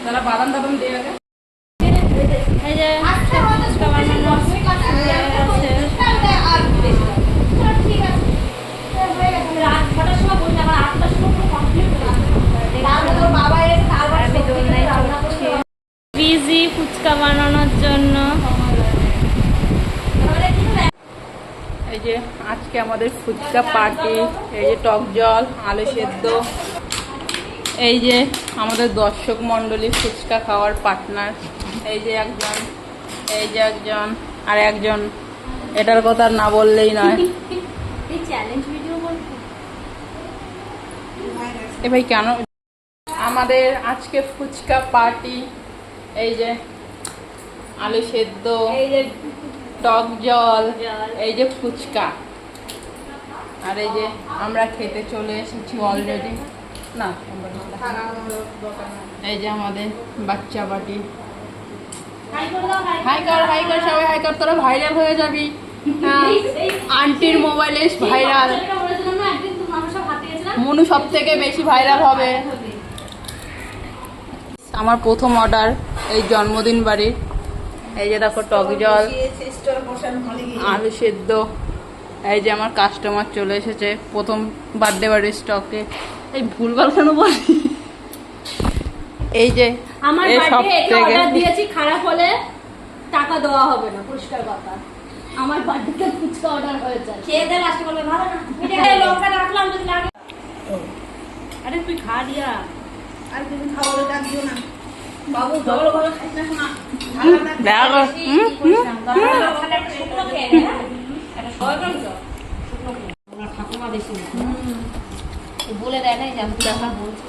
তারা বাদাম টাদাম দিয়ে রাখে। এই যে ফুচকা বানানো আছে। বিজি ফুচকা বানানোর জন্য। এই যে আজকে আমাদের ফুচকা পার্টি। এই যে টক জল, আলু সেদ্ধ। এই যে আমাদের দর্শক মণ্ডলী ফুচকা খাওয়ার পার্টনার। এই যে একজন, এই যে একজন, আর একজন। এটার কথা না বললেই নয়। এ ভাই কেন আমাদের আজকে ফুচকা পার্টি। এই যে আলু সেদ্ধ, এই যে টক জল, এই যে ফুচকা। আর এই যে আমরা খেতে চলে এসেছি অলরেডি। না এই যে আমাদের বাচ্চা পার্টি। হাই কর, হাই কর, সবাই হাই কর। তোরা ভাইরাল হয়ে যাবি। আন্টির মোবাইলে ভাইরাল। মনু সব থেকে বেশি ভাইরাল হবে। আমার প্রথম অর্ডার এই জন্মদিন বাড়ির। এই যে দেখো টক জল, আলু সেদ্ধ। এই যে আমার কাস্টমার চলে এসেছে প্রথম বার্থডে বাড়ির স্টকে। এই ভুলভাল কেন বলি? এই যে আমার বার্থডে এটা অর্ডার দিয়েছি, খারাপ হলে টাকা দেওয়া হবে না, পরিষ্কার কথা। আমার বার্থডেতে ফুচকা অর্ডার হয়েছে, খেয়ে দে লাস্টে বলবে ভালো না। এটা লঙ্কা রাখলাম যদি লাগে। আরে তুই খা দিয়া, আর কিছু খাওয়ালে টাকা দিও না বাবু। ভালো ভালো খাইছ না শোনা। দেখো শুকনো খেয়ে নে। এটা সবাই তো শুকনো খেয়ে। আমরা ঠাকুমা বেশি বলে দেয় না যে আমি বলছি।